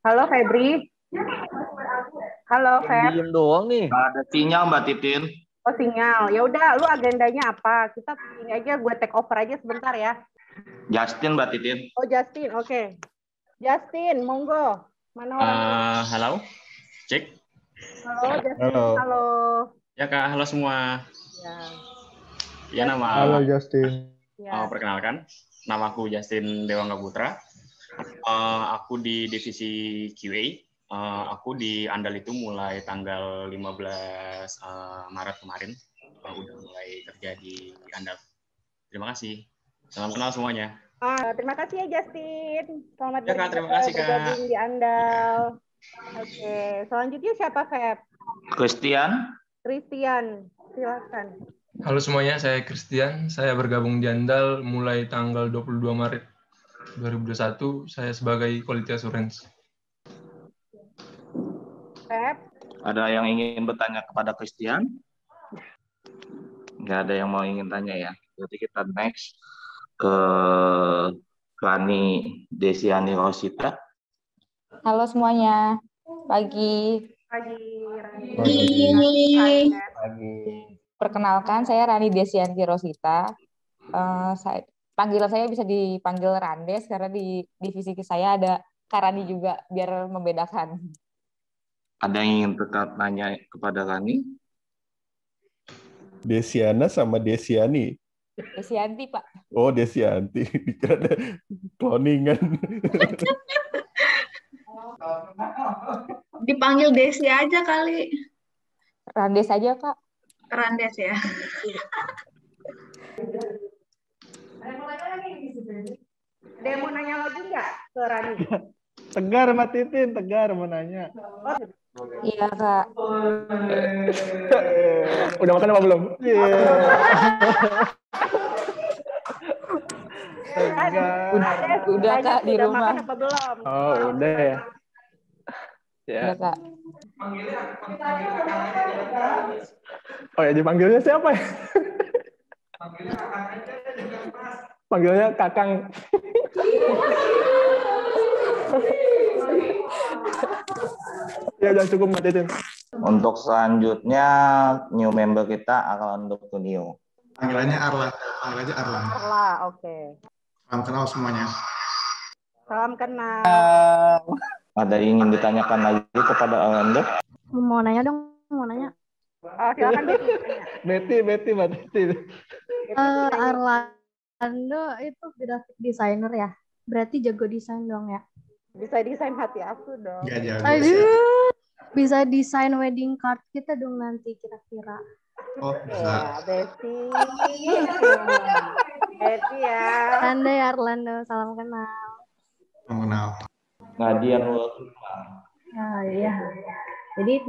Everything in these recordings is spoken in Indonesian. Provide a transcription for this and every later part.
Halo Febri. Halo Yang Feb. diem doang nih. Nggak ada sinyal Mbak Titin. Oh sinyal. Ya udah, lu agendanya apa? Kita ini aja gue take over aja sebentar ya. Justin Mbak Titin. Oh Justin, oke. Justin, monggo. Mana orangnya? Halo, cek. Halo Justin, Halo, halo. Ya Kak, halo semua. Ya, Ya Justin. halo nama, Justin. Ya. perkenalkan, nama aku Justin Dewangga Putra. Aku di divisi QA. Aku di Andal itu mulai tanggal 15 Maret kemarin. Udah mulai kerja di Andal. Terima kasih. Salam kenal semuanya. Terima kasih ya Justin. Selamat Ya Kak, terima kasih Kak. bergabung di Andal. Oke, selanjutnya siapa Feb? Christian. Christian, silakan. Halo semuanya, saya Christian. Saya bergabung di Andal mulai tanggal 22 Maret 2021. Saya sebagai Quality Assurance. Feb. Ada yang ingin bertanya kepada Christian? Nggak ada yang mau ingin tanya ya. Berarti kita next ke Rani Desiani Rosita. Halo semuanya, pagi. Pagi, Rani. Pagi. Perkenalkan, saya Rani Desianti Rosita. Panggilan saya bisa dipanggil Randes karena di divisi saya ada Karani juga, biar membedakan. Ada yang ingin tetap nanya kepada Rani? Desiana sama Desiani. Desianti, Pak. Oh, Desianti. Dikira ada cloningan. Dipanggil Desi aja kali. Randes aja, Kak. Randes ya. Ada yang mau nanya lagi nggak ke Rani? Tegar, Mbak Titin. Tegar mau nanya. Iya, Kak. Udah makan apa belum? Udah, Kak, di rumah. Makan apa belum? Oh, udah ya. Iya, Kak. Oh ya, dipanggilnya siapa ya? Panggilnya Kakang. Ya udah cukup Mbak Titin. Untuk selanjutnya new member kita Arlando Kunio. Panggilannya Arlan. Panggil aja Arlan. Arla, oke. Salam kenal semuanya. Salam kenal. Ada yang ingin ditanyakan lagi kepada Arlando? Mau nanya dong, mau nanya. Silakan Betty. Betty Mbak Titin. Arlando itu graphic designer ya? Berarti jago desain dong ya? Bisa desain hati aku dong. Gak jago. Aduh, bisa desain wedding card kita dong nanti kira-kira. Oh, Ya, bisa. Betty. Betty ya. Andai Arlando, salam kenal. Mengenal. Nadia Nurul. Iya. Jadi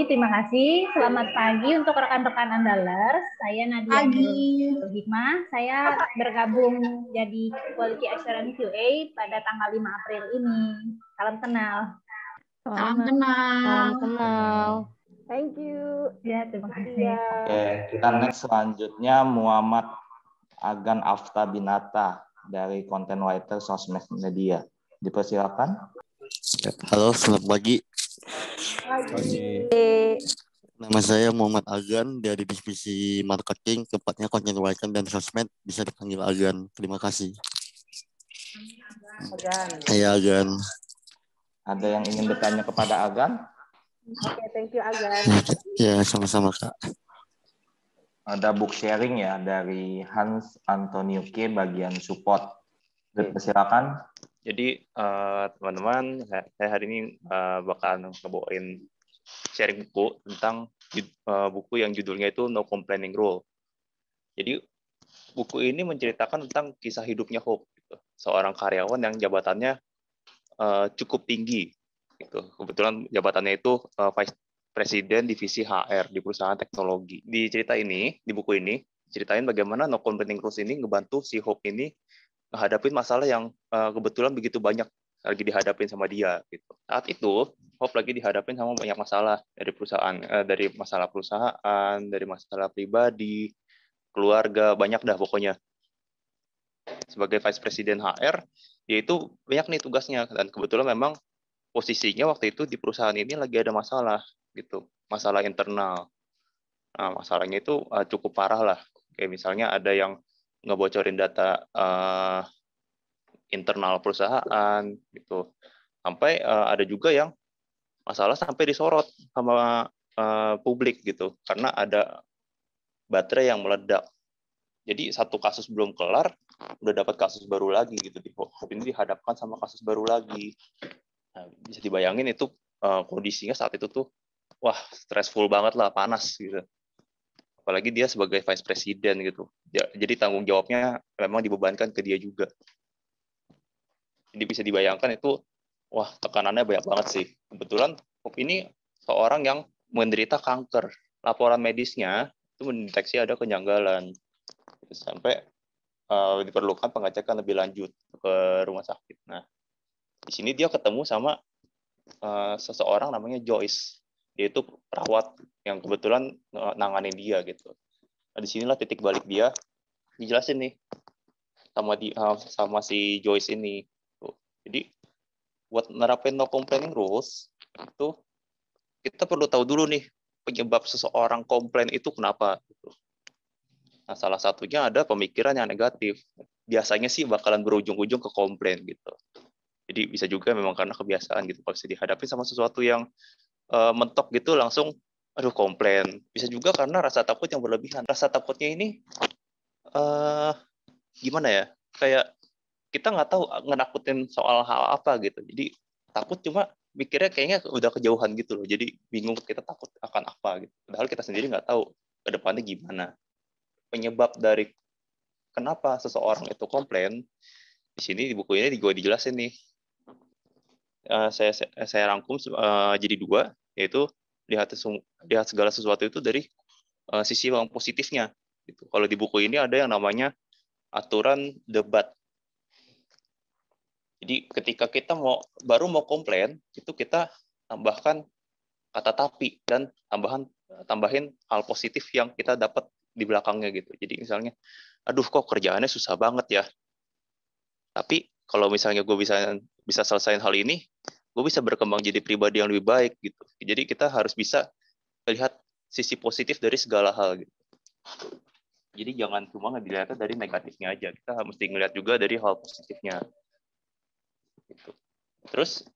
terima kasih. Selamat pagi untuk rekan-rekan Andalers. Saya Nadia Nurul Hikmah. Saya bergabung jadi Quality Assurance QA pada tanggal 5 April ini. Salam kenal. Salam kenal. Salam kenal. Thank you. Ya, terima kasih. Ya. Oke, kita next selanjutnya Muhammad Agan Afta Binata dari content writer sosmed media. Dipersilakan. Halo, selamat pagi. Pagi. Nama saya Muhammad Agan dari divisi marketing, tepatnya content writer dan sosmed, bisa dipanggil Agan. Terima kasih. Agan. Saya Agan. Ada yang ingin bertanya kepada Agan? Oke, thank you Agan. Ya, sama-sama Kak. Ada book sharing ya dari Hans Antonio K bagian support. Silakan. Jadi teman-teman, saya hari ini bakal ngebawain sharing buku tentang buku yang judulnya itu No Complaining Rule. Jadi buku ini menceritakan tentang kisah hidupnya Hope, gitu. Seorang karyawan yang jabatannya cukup tinggi. Gitu. Kebetulan jabatannya itu Vice President Divisi HR di perusahaan teknologi. Di cerita ini, di buku ini, ceritain bagaimana No Complaining Rules ini ngebantu si Hope ini menghadapi masalah yang kebetulan begitu banyak lagi dihadapin sama dia. Gitu. Saat itu, Hope lagi dihadapin sama banyak masalah dari perusahaan, dari masalah perusahaan, dari masalah pribadi, keluarga, banyak dah pokoknya. Sebagai Vice President HR, dia itu banyak nih tugasnya, dan kebetulan memang posisinya waktu itu di perusahaan ini lagi ada masalah gitu, masalah internal. Nah, masalahnya itu cukup parah lah. Kayak misalnya ada yang ngebocorin data internal perusahaan gitu. Sampai ada juga yang masalah sampai disorot sama publik gitu karena ada baterai yang meledak. Jadi satu kasus belum kelar udah dapat kasus baru lagi gitu. Ini dihadapkan sama kasus baru lagi. Nah, bisa dibayangin itu kondisinya saat itu tuh wah stressful banget lah, panas gitu. Apalagi dia sebagai vice president gitu. Jadi tanggung jawabnya memang dibebankan ke dia juga. Jadi bisa dibayangkan itu, wah tekanannya banyak banget sih. Kebetulan ini seorang yang menderita kanker. Laporan medisnya itu mendeteksi ada kejanggalan. Sampai diperlukan pengecekan lebih lanjut ke rumah sakit. Nah, di sini dia ketemu sama seseorang namanya Joyce. Dia itu perawat yang kebetulan nanganin dia gitu. Nah, disinilah titik balik dia dijelasin nih sama si Joyce ini. Jadi buat nerapin no complaining rules itu kita perlu tahu dulu nih penyebab seseorang komplain itu kenapa. Gitu. Nah, salah satunya ada pemikiran yang negatif. Biasanya sih bakalan berujung-ujung ke komplain gitu. Jadi bisa juga memang karena kebiasaan gitu. Pas dihadapi sama sesuatu yang mentok gitu langsung aduh komplain. Bisa juga karena rasa takut yang berlebihan. Rasa takutnya ini gimana ya? Kayak kita nggak tahu ngenakutin soal hal apa gitu. Jadi takut cuma mikirnya kayaknya udah kejauhan gitu loh. Jadi bingung kita takut akan apa gitu. Padahal kita sendiri nggak tahu ke depannya gimana. Penyebab dari kenapa seseorang itu komplain di sini di buku ini gue dijelasin nih. Saya rangkum jadi 2, yaitu lihat segala sesuatu itu dari sisi yang positifnya. Gitu. Kalau di buku ini ada yang namanya aturan debat. Jadi ketika kita baru mau komplain, itu kita tambahkan kata tapi dan tambahin hal positif yang kita dapat di belakangnya gitu. Jadi misalnya, aduh kok kerjaannya susah banget ya. Tapi kalau misalnya gue bisa selesaiin hal ini, gue bisa berkembang jadi pribadi yang lebih baik gitu. Jadi kita harus bisa melihat sisi positif dari segala hal gitu. Jadi jangan cuma dilihatnya dari negatifnya aja. Kita mesti ngelihat juga dari hal positifnya. Gitu. Terus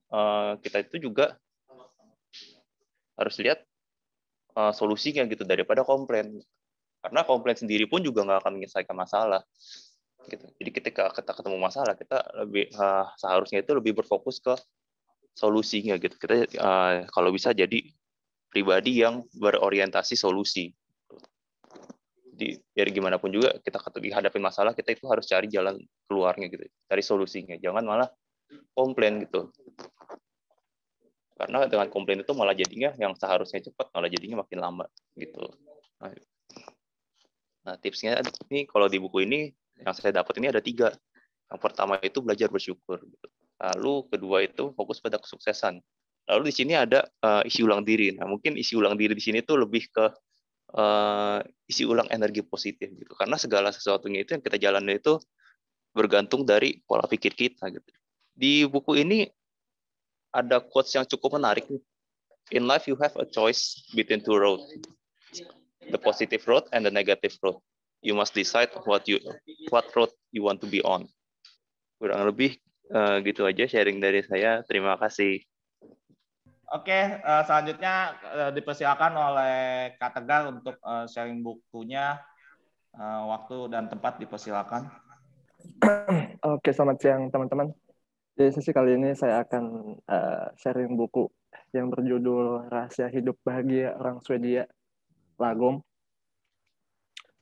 kita itu juga harus lihat solusinya gitu daripada komplain. Karena komplain sendiri pun juga nggak akan menyelesaikan masalah. Gitu. Jadi ketika kita ketemu masalah, kita seharusnya itu lebih berfokus ke solusinya gitu. Kita kalau bisa jadi pribadi yang berorientasi solusi. Jadi biar gimana pun juga kita dihadapi masalah, kita itu harus cari jalan keluarnya gitu, cari solusinya. Jangan malah komplain gitu. Karena dengan komplain itu malah jadinya yang seharusnya cepat malah jadinya makin lama gitu. Nah, tipsnya ini kalau di buku ini yang saya dapat ini ada 3. Yang pertama itu belajar bersyukur. Gitu. Lalu kedua itu fokus pada kesuksesan. Lalu di sini ada isi ulang diri. Nah, mungkin isi ulang diri di sini tuh lebih ke isi ulang energi positif gitu. Karena segala sesuatunya itu yang kita jalani itu bergantung dari pola pikir kita gitu. Di buku ini ada quotes yang cukup menarik. In life you have a choice between 2 roads. The positive road and the negative road. You must decide what road you want to be on. Kurang lebih gitu aja sharing dari saya. Terima kasih. Oke, selanjutnya dipersilakan oleh Kak Tegar untuk sharing bukunya. Waktu dan tempat dipersilakan. Oke, selamat siang teman-teman. Di sesi kali ini saya akan sharing buku yang berjudul Rahasia Hidup Bahagia Orang Swedia, Lagom.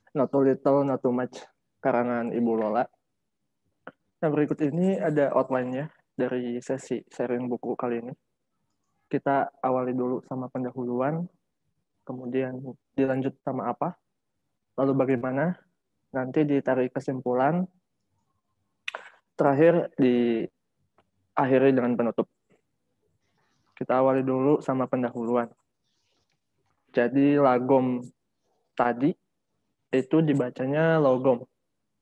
Not too little, not too much, karangan Ibu Lola. Nah, berikut ini ada outline-nya dari sesi sharing buku kali ini. Kita awali dulu sama pendahuluan, kemudian dilanjut sama apa, lalu bagaimana, nanti ditarik kesimpulan, terakhir diakhiri dengan penutup. Kita awali dulu sama pendahuluan. Jadi lagom tadi itu dibacanya logom.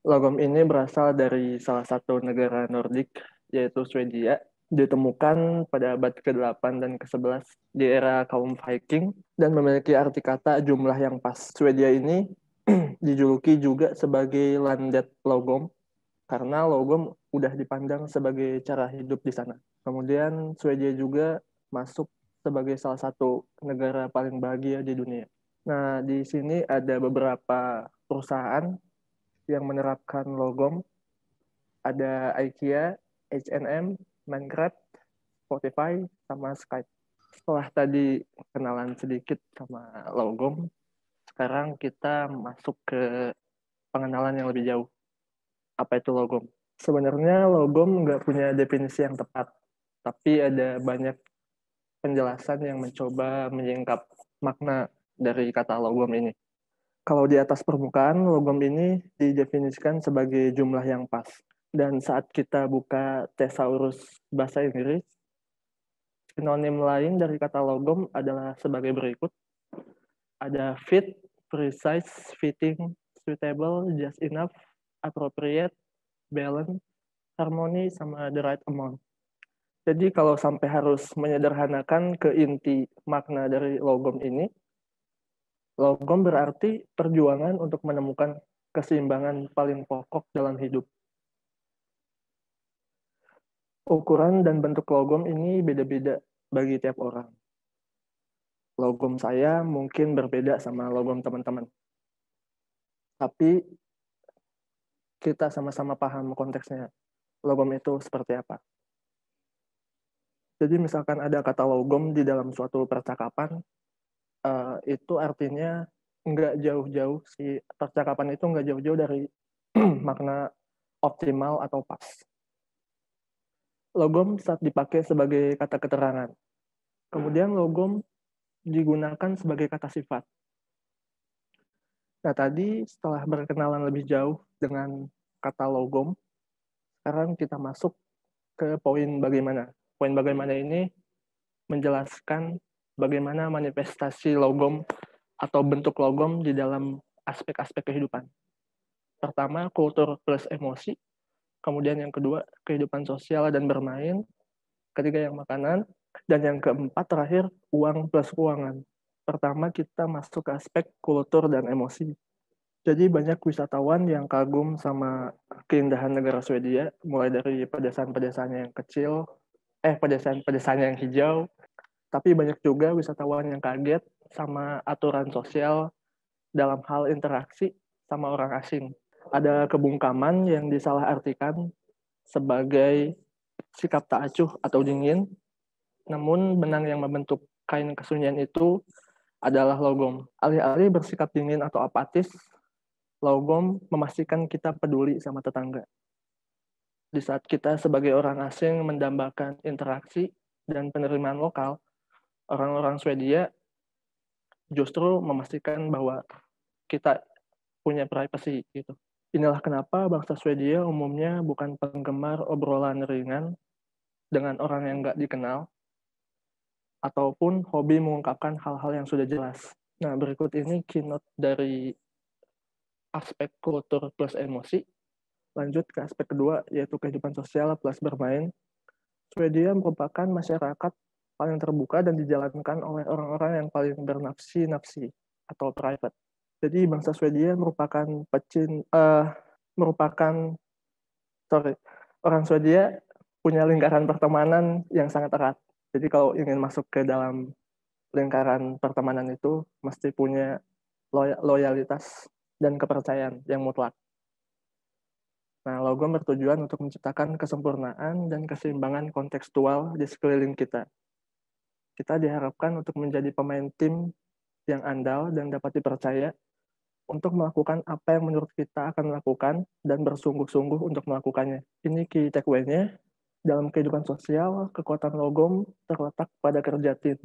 Logom ini berasal dari salah satu negara Nordik, yaitu Swedia, ditemukan pada abad ke-8 dan ke-11 di era kaum Viking dan memiliki arti kata jumlah yang pas. Swedia ini dijuluki juga sebagai landet logom karena logom udah dipandang sebagai cara hidup di sana. Kemudian Swedia juga masuk sebagai salah satu negara paling bahagia di dunia. Nah, di sini ada beberapa perusahaan yang menerapkan logom. Ada IKEA, H&M, Minecraft, Spotify, sama Skype. Setelah tadi kenalan sedikit sama logom, sekarang kita masuk ke pengenalan yang lebih jauh. Apa itu logom? Sebenarnya logom nggak punya definisi yang tepat, tapi ada banyak penjelasan yang mencoba menyingkap makna dari kata logom ini. Kalau di atas permukaan, logom ini didefinisikan sebagai jumlah yang pas. Dan saat kita buka Thesaurus Bahasa Inggris, sinonim lain dari kata logom adalah sebagai berikut. Ada fit, precise, fitting, suitable, just enough, appropriate, balance, harmony, sama the right amount. Jadi kalau sampai harus menyederhanakan ke inti makna dari logom ini, logom berarti perjuangan untuk menemukan keseimbangan paling pokok dalam hidup. Ukuran dan bentuk logom ini beda-beda bagi tiap orang. Logom saya mungkin berbeda sama logom teman-teman. Tapi kita sama-sama paham konteksnya. Logom itu seperti apa. Jadi misalkan ada kata logom di dalam suatu percakapan, itu artinya nggak jauh-jauh, si percakapan itu nggak jauh-jauh dari makna optimal atau pas. Logom saat dipakai sebagai kata keterangan. Kemudian logom digunakan sebagai kata sifat. Nah, tadi setelah berkenalan lebih jauh dengan kata logom, sekarang kita masuk ke poin bagaimana. Poin bagaimana ini menjelaskan bagaimana manifestasi logom atau bentuk logom di dalam aspek-aspek kehidupan. Pertama, kultur plus emosi. Kemudian yang kedua, kehidupan sosial dan bermain. Ketiga, yang makanan. Dan yang keempat, terakhir, uang plus keuangan. Pertama, kita masuk ke aspek kultur dan emosi. Jadi banyak wisatawan yang kagum sama keindahan negara Swedia, mulai dari pedesaan-pedesaannya yang kecil, pedesaan-pedesaannya yang hijau, tapi banyak juga wisatawan yang kaget sama aturan sosial dalam hal interaksi sama orang asing. Ada kebungkaman yang disalahartikan sebagai sikap tak acuh atau dingin, namun benang yang membentuk kain kesunyian itu adalah logom. Alih-alih bersikap dingin atau apatis, logom memastikan kita peduli sama tetangga. Di saat kita sebagai orang asing mendambakan interaksi dan penerimaan lokal, orang-orang Swedia justru memastikan bahwa kita punya privacy gitu. Inilah kenapa bangsa Swedia umumnya bukan penggemar obrolan ringan dengan orang yang nggak dikenal, ataupun hobi mengungkapkan hal-hal yang sudah jelas. Nah, berikut ini keynote dari aspek kultur plus emosi. Lanjut ke aspek kedua, yaitu kehidupan sosial plus bermain. Swedia merupakan masyarakat paling terbuka dan dijalankan oleh orang-orang yang paling bernafsi-nafsi atau private. Jadi bangsa Swedia orang Swedia punya lingkaran pertemanan yang sangat erat. Jadi kalau ingin masuk ke dalam lingkaran pertemanan itu mesti punya loyalitas dan kepercayaan yang mutlak. Nah, logom bertujuan untuk menciptakan kesempurnaan dan keseimbangan kontekstual di sekeliling kita. Kita diharapkan untuk menjadi pemain tim yang andal dan dapat dipercaya untuk melakukan apa yang menurut kita akan lakukan dan bersungguh-sungguh untuk melakukannya. Ini key takeaway-nya. Dalam kehidupan sosial, kekuatan logom terletak pada kerja tim.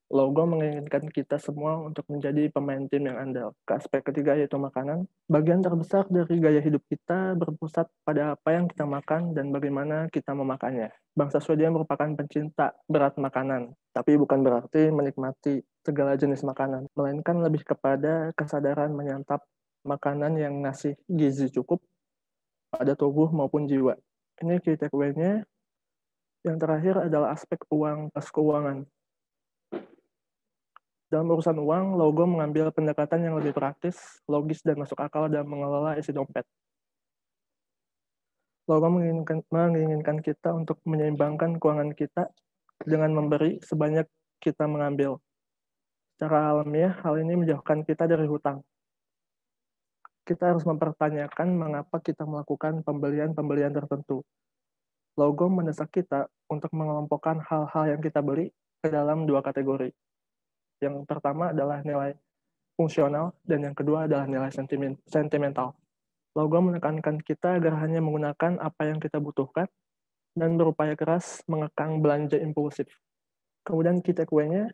Logom menginginkan kita semua untuk menjadi pemain tim yang andal. Ke aspek ketiga yaitu makanan. Bagian terbesar dari gaya hidup kita berpusat pada apa yang kita makan dan bagaimana kita memakannya. Bangsa Swedia merupakan pencinta berat makanan, tapi bukan berarti menikmati segala jenis makanan, melainkan lebih kepada kesadaran menyantap makanan yang ngasih gizi cukup pada tubuh maupun jiwa. Ini key takeaway-nya. Yang terakhir adalah aspek uang plus keuangan. Dalam urusan uang, logo mengambil pendekatan yang lebih praktis, logis, dan masuk akal dalam mengelola isi dompet. Logo menginginkan kita untuk menyeimbangkan keuangan kita dengan memberi sebanyak kita mengambil. Secara alamiah, hal ini menjauhkan kita dari hutang. Kita harus mempertanyakan mengapa kita melakukan pembelian-pembelian tertentu. Logo mendesak kita untuk mengelompokkan hal-hal yang kita beli ke dalam dua kategori. Yang pertama adalah nilai fungsional, dan yang kedua adalah nilai sentimental. Logo menekankan kita agar hanya menggunakan apa yang kita butuhkan dan berupaya keras mengekang belanja impulsif. Kemudian key takeaway-nya,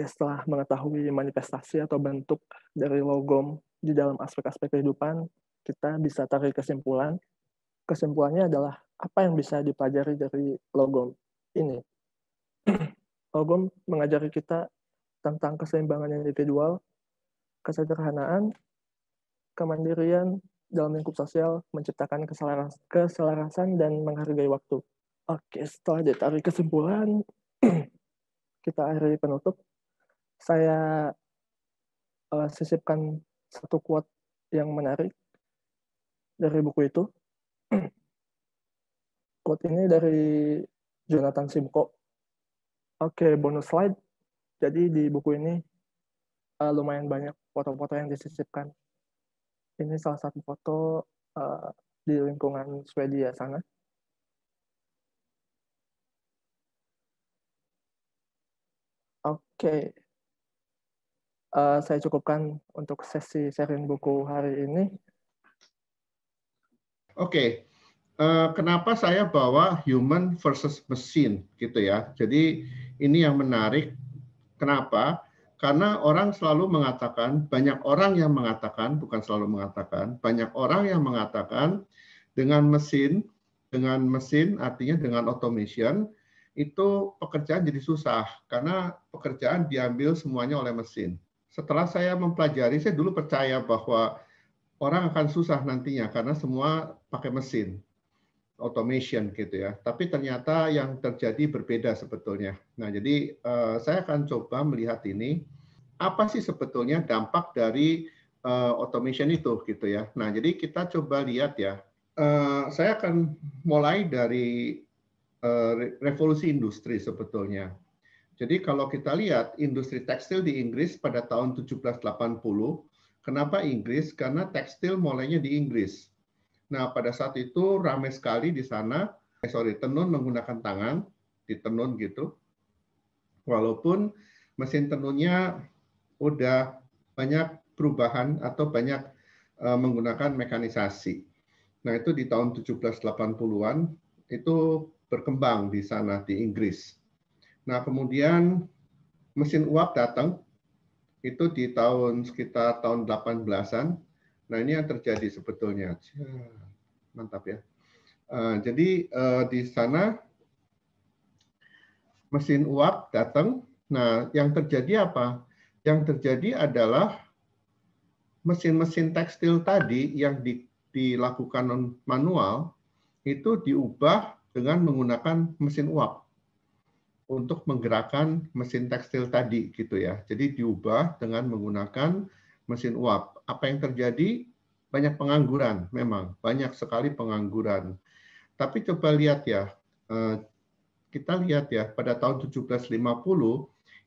setelah mengetahui manifestasi atau bentuk dari logo di dalam aspek-aspek kehidupan, kita bisa tarik kesimpulan. Kesimpulannya adalah apa yang bisa dipelajari dari logo ini. Logo mengajari kita tentang keseimbangan individual, kesederhanaan, kemandirian dalam lingkup sosial, menciptakan keselarasan, dan menghargai waktu. Setelah ditarik kesimpulan, kita akhiri penutup. Saya sisipkan satu quote yang menarik dari buku itu. Quote ini dari Jonathan Simcoe. Bonus slide. Jadi di buku ini lumayan banyak foto-foto yang disisipkan. Ini salah satu foto di lingkungan Swedia sana. Saya cukupkan untuk sesi sharing buku hari ini. Kenapa saya bawa human versus machine gitu ya? Jadi ini yang menarik. Kenapa? Karena orang selalu mengatakan, banyak orang yang mengatakan, bukan selalu mengatakan, banyak orang yang mengatakan dengan mesin artinya dengan automation, itu pekerjaan jadi susah karena pekerjaan diambil semuanya oleh mesin. Setelah saya mempelajari, saya dulu percaya bahwa orang akan susah nantinya karena semua pakai mesin, automation gitu ya. Tapi ternyata yang terjadi berbeda sebetulnya. Nah, jadi saya akan coba melihat ini, apa sih sebetulnya dampak dari automation itu gitu ya. Nah, jadi kita coba lihat ya. Saya akan mulai dari revolusi industri sebetulnya. Jadi kalau kita lihat industri tekstil di Inggris pada tahun 1780, kenapa Inggris? Karena tekstil mulainya di Inggris. Nah, pada saat itu ramai sekali di sana, tenun menggunakan tangan, ditenun gitu. Walaupun mesin tenunnya udah banyak perubahan atau banyak menggunakan mekanisasi. Nah, itu di tahun 1780-an itu berkembang di sana di Inggris. Nah, kemudian mesin uap datang, itu di sekitar tahun 18-an. Nah, ini yang terjadi sebetulnya. Mantap ya. Jadi di sana mesin uap datang. Nah, yang terjadi apa? Yang terjadi adalah mesin-mesin tekstil tadi yang dilakukan manual itu diubah dengan menggunakan mesin uap untuk menggerakkan mesin tekstil tadi gitu ya. Jadi diubah dengan menggunakan mesin uap. Apa yang terjadi? Banyak pengangguran, memang banyak sekali pengangguran. Tapi coba lihat ya, kita lihat ya pada tahun 1750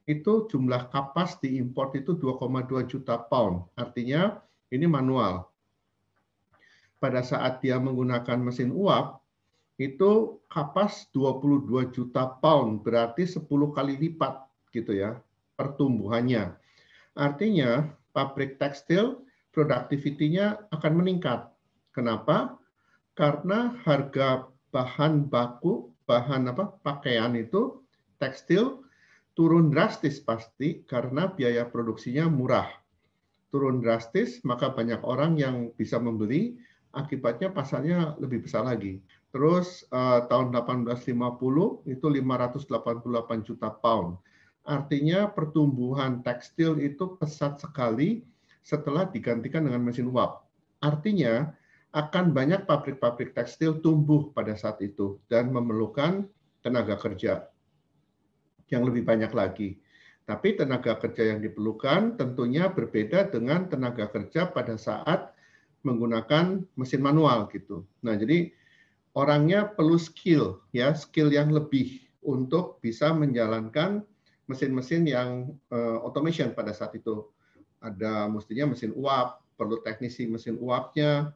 itu jumlah kapas diimpor itu 2,2 juta pound. Artinya ini manual. Pada saat dia menggunakan mesin uap, itu kapas 22 juta pound, berarti 10 kali lipat gitu ya pertumbuhannya. Artinya pabrik tekstil produktivitinya akan meningkat. Kenapa? Karena harga bahan baku, pakaian itu tekstil turun drastis pasti karena biaya produksinya murah. Turun drastis, maka banyak orang yang bisa membeli, akibatnya pasarnya lebih besar lagi. Terus tahun 1850 itu 588 juta pound. Artinya pertumbuhan tekstil itu pesat sekali setelah digantikan dengan mesin uap. Artinya akan banyak pabrik-pabrik tekstil tumbuh pada saat itu dan memerlukan tenaga kerja yang lebih banyak lagi. Tapi tenaga kerja yang diperlukan tentunya berbeda dengan tenaga kerja pada saat menggunakan mesin manual gitu. Nah, jadi orangnya perlu skill yang lebih untuk bisa menjalankan mesin-mesin yang automation pada saat itu. Ada mestinya mesin uap, perlu teknisi mesin uapnya,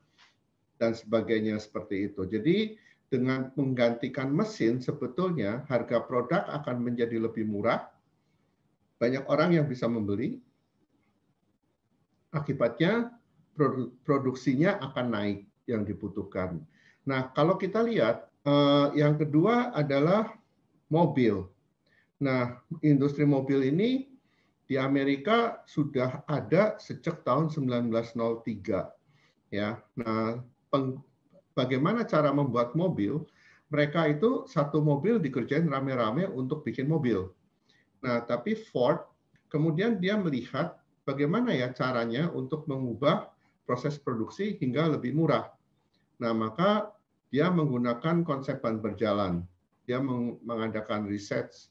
dan sebagainya seperti itu. Jadi dengan menggantikan mesin, sebetulnya harga produk akan menjadi lebih murah, banyak orang yang bisa membeli, akibatnya produksinya akan naik yang dibutuhkan. Nah, kalau kita lihat, yang kedua adalah mobil. Nah, industri mobil ini di Amerika sudah ada sejak tahun 1903. Ya, nah, bagaimana cara membuat mobil? Mereka itu satu mobil dikerjain rame-rame untuk bikin mobil. Nah, tapi Ford kemudian dia melihat bagaimana ya caranya untuk mengubah proses produksi hingga lebih murah. Nah, maka dia menggunakan konsep ban berjalan. Dia mengadakan research,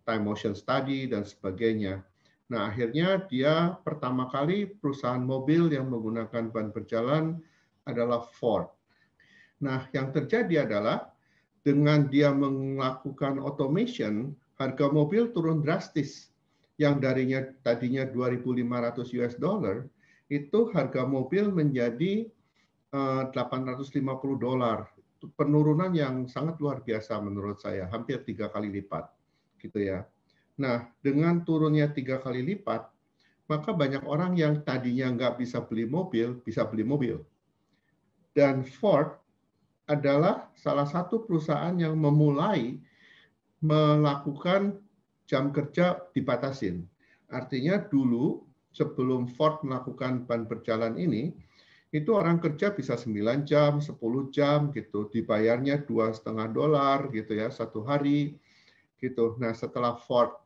time motion study, dan sebagainya. Nah, akhirnya dia pertama kali perusahaan mobil yang menggunakan ban berjalan adalah Ford. Nah, yang terjadi adalah dengan dia melakukan automation, harga mobil turun drastis. Yang tadinya 2.500 US dollar, itu harga mobil menjadi $850. Penurunan yang sangat luar biasa menurut saya, hampir 3 kali lipat, gitu ya. Nah, dengan turunnya 3 kali lipat, maka banyak orang yang tadinya nggak bisa beli mobil, bisa beli mobil. Dan Ford adalah salah satu perusahaan yang memulai melakukan jam kerja dibatasin. Artinya dulu sebelum Ford melakukan ban berjalan ini, itu orang kerja bisa 9 jam, 10 jam gitu, dibayarnya $2,5 gitu ya, satu hari gitu. Nah, setelah Ford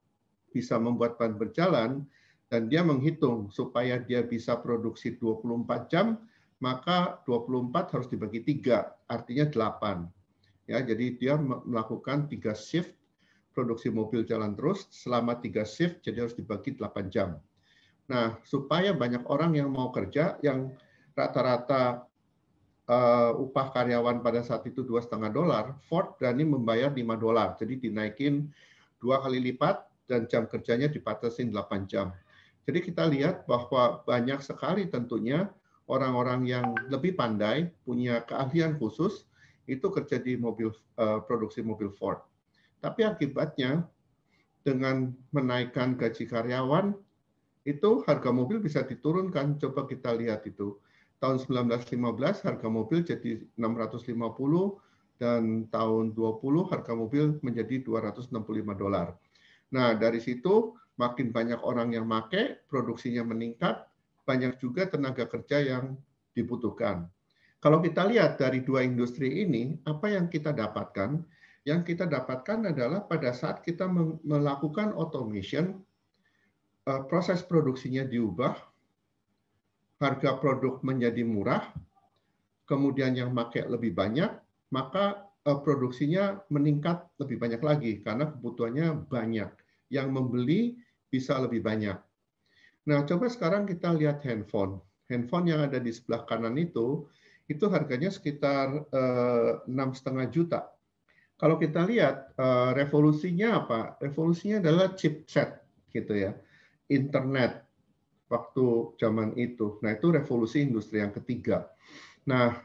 bisa membuat ban berjalan dan dia menghitung supaya dia bisa produksi 24 jam, maka 24 harus dibagi 3, artinya 8. Ya, jadi dia melakukan 3 shift produksi mobil jalan terus selama 3 shift, jadi harus dibagi 8 jam. Nah, supaya banyak orang yang mau kerja, yang rata-rata upah karyawan pada saat itu $2,5, Ford berani membayar $5, jadi dinaikin 2 kali lipat dan jam kerjanya dibatasin 8 jam. Jadi kita lihat bahwa banyak sekali tentunya orang-orang yang lebih pandai, punya keahlian khusus, itu kerja di produksi mobil Ford. Tapi akibatnya dengan menaikkan gaji karyawan, itu harga mobil bisa diturunkan. Coba kita lihat itu. Tahun 1915 harga mobil jadi 650 dan tahun 20 harga mobil menjadi $265. Nah, dari situ makin banyak orang yang pakai, produksinya meningkat, banyak juga tenaga kerja yang dibutuhkan. Kalau kita lihat dari dua industri ini, apa yang kita dapatkan? Yang kita dapatkan adalah pada saat kita melakukan automation, proses produksinya diubah, harga produk menjadi murah, kemudian yang pakai lebih banyak, maka produksinya meningkat lebih banyak lagi karena kebutuhannya banyak. Yang membeli bisa lebih banyak. Nah, coba sekarang kita lihat handphone. Handphone yang ada di sebelah kanan itu harganya sekitar 6,5 juta. Kalau kita lihat revolusinya apa? Revolusinya adalah chipset gitu ya. Internet waktu zaman itu. Nah, itu revolusi industri yang ketiga. Nah,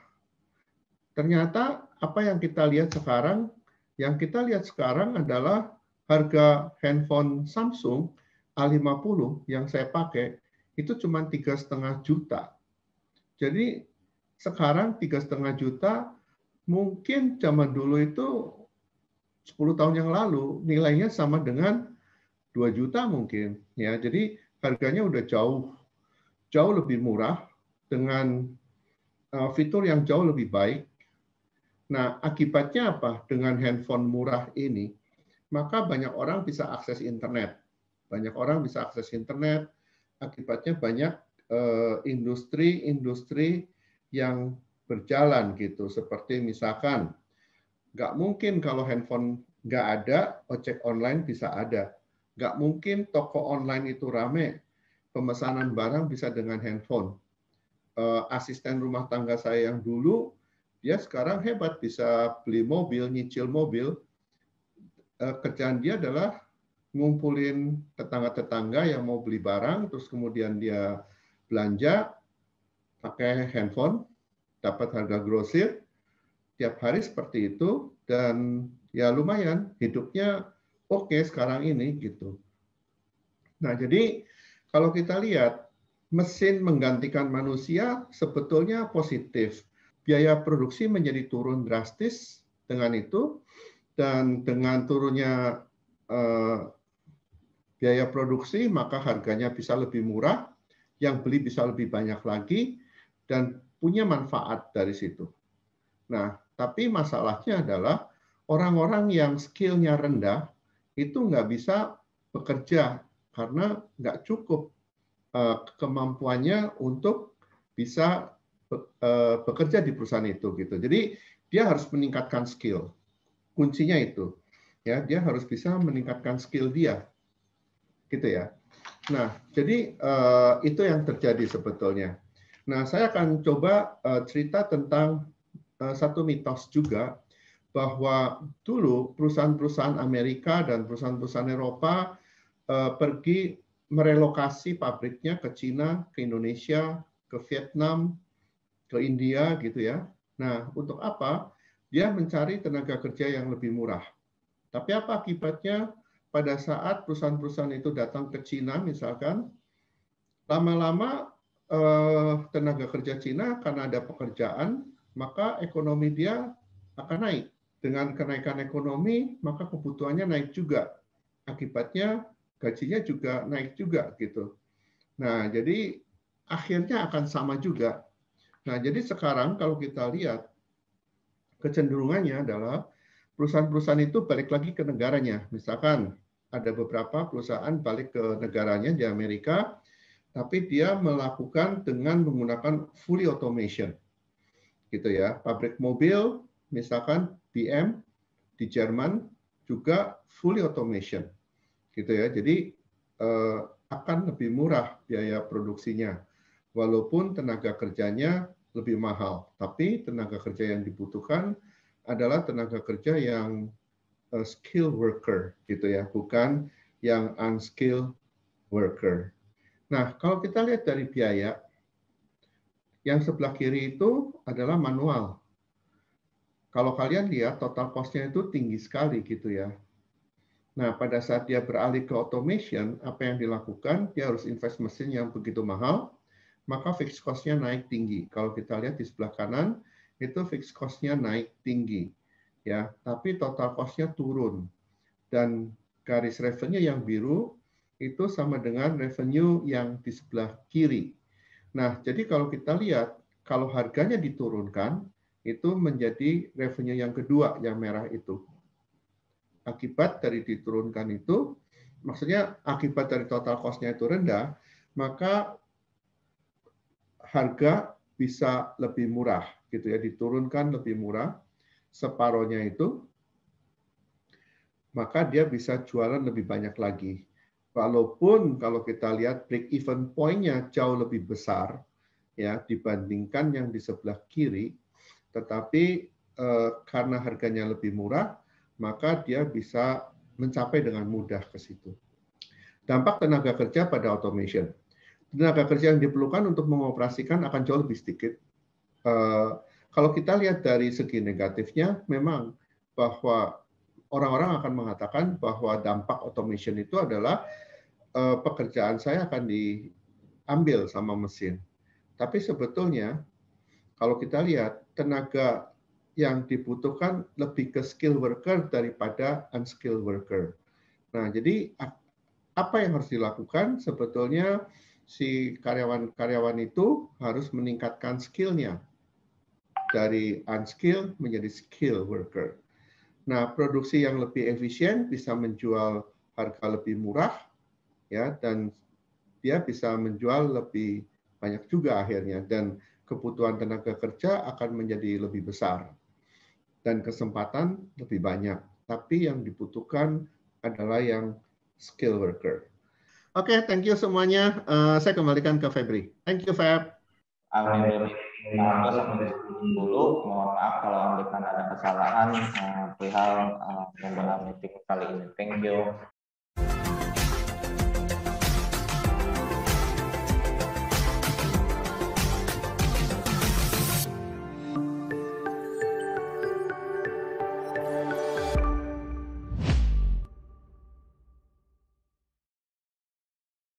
ternyata apa yang kita lihat sekarang? Yang kita lihat sekarang adalah harga handphone Samsung A50 yang saya pakai itu cuma 3,5 juta. Jadi sekarang 3,5 juta, mungkin zaman dulu itu 10 tahun yang lalu nilainya sama dengan 2 juta mungkin. Ya, jadi harganya udah jauh lebih murah dengan fitur yang jauh lebih baik. Nah, akibatnya apa? Dengan handphone murah ini, maka banyak orang bisa akses internet. Banyak orang bisa akses internet, akibatnya banyak industri-industri yang berjalan gitu. Seperti misalkan, nggak mungkin kalau handphone nggak ada, ojek online bisa ada. Nggak mungkin toko online itu rame, pemesanan barang bisa dengan handphone. Asisten rumah tangga saya yang dulu, dia sekarang hebat, bisa beli mobil, nyicil mobil. Kerjaan dia adalah ngumpulin tetangga-tetangga yang mau beli barang, terus kemudian dia belanja pakai handphone, dapat harga grosir, tiap hari seperti itu, dan ya lumayan, hidupnya oke sekarang ini gitu. Nah, jadi kalau kita lihat, mesin menggantikan manusia sebetulnya positif. Biaya produksi menjadi turun drastis dengan itu, dan dengan turunnya biaya produksi, maka harganya bisa lebih murah, yang beli bisa lebih banyak lagi, dan punya manfaat dari situ. Nah, tapi masalahnya adalah orang-orang yang skillnya rendah itu nggak bisa bekerja karena nggak cukup kemampuannya untuk bisa bekerja di perusahaan itu gitu. Jadi dia harus meningkatkan skill. Kuncinya itu, ya dia harus bisa meningkatkan skill dia, gitu ya. Nah, jadi itu yang terjadi sebetulnya. Nah, saya akan coba cerita tentang satu mitos juga, bahwa dulu perusahaan-perusahaan Amerika dan perusahaan-perusahaan Eropa pergi merelokasi pabriknya ke Cina, ke Indonesia, ke Vietnam, ke India gitu ya. Nah, untuk apa? Dia mencari tenaga kerja yang lebih murah. Tapi apa akibatnya? Pada saat perusahaan-perusahaan itu datang ke Cina misalkan, lama-lama tenaga kerja Cina karena ada pekerjaan, maka ekonomi dia akan naik. Dengan kenaikan ekonomi, maka kebutuhannya naik juga. Akibatnya gajinya juga naik juga gitu. Nah, jadi akhirnya akan sama juga. Nah, jadi sekarang kalau kita lihat, kecenderungannya adalah perusahaan-perusahaan itu balik lagi ke negaranya. Misalkan ada beberapa perusahaan balik ke negaranya di Amerika, tapi dia melakukan dengan menggunakan fully automation. Gitu ya. Pabrik mobil, misalkan BM di Jerman juga fully automation. Gitu ya. Jadi akan lebih murah biaya produksinya. Walaupun tenaga kerjanya lebih mahal, tapi tenaga kerja yang dibutuhkan adalah tenaga kerja yang skilled worker, gitu ya, bukan yang unskilled worker. Nah, kalau kita lihat dari biaya, yang sebelah kiri itu adalah manual. Kalau kalian lihat total cost-nya itu tinggi sekali, gitu ya. Nah, pada saat dia beralih ke automation, apa yang dilakukan? Dia harus invest mesin yang begitu mahal, maka fixed cost-nya naik tinggi. Kalau kita lihat di sebelah kanan, itu fixed cost-nya naik tinggi. Ya, tapi total cost-nya turun. Dan garis revenue yang biru itu sama dengan revenue yang di sebelah kiri. Nah, jadi kalau kita lihat, kalau harganya diturunkan, itu menjadi revenue yang kedua, yang merah itu. Akibat dari diturunkan itu, maksudnya akibat dari total cost-nya itu rendah, maka harga bisa lebih murah, gitu ya, diturunkan lebih murah, separohnya itu, maka dia bisa jualan lebih banyak lagi. Walaupun kalau kita lihat break even point-nya jauh lebih besar ya dibandingkan yang di sebelah kiri, tetapi karena harganya lebih murah, maka dia bisa mencapai dengan mudah ke situ. Dampak tenaga kerja pada automation. Tenaga kerja yang diperlukan untuk mengoperasikan akan jauh lebih sedikit. Kalau kita lihat dari segi negatifnya, memang bahwa orang-orang akan mengatakan bahwa dampak automation itu adalah pekerjaan saya akan diambil sama mesin. Tapi sebetulnya kalau kita lihat tenaga yang dibutuhkan lebih ke skill worker daripada unskilled worker. Nah, jadi apa yang harus dilakukan? Sebetulnya si karyawan-karyawan itu harus meningkatkan skill-nya dari unskilled menjadi skilled worker. Nah, produksi yang lebih efisien bisa menjual harga lebih murah, ya, dan dia bisa menjual lebih banyak juga akhirnya. Dan kebutuhan tenaga kerja akan menjadi lebih besar dan kesempatan lebih banyak. Tapi yang dibutuhkan adalah yang skill worker. Oke, thank you semuanya. Saya kembalikan ke Febri. Thank you, Feb. Amin. Sampai dulu. Mohon maaf kalau Amrikan ada kesalahan perihal webinar meeting kali ini. Thank you.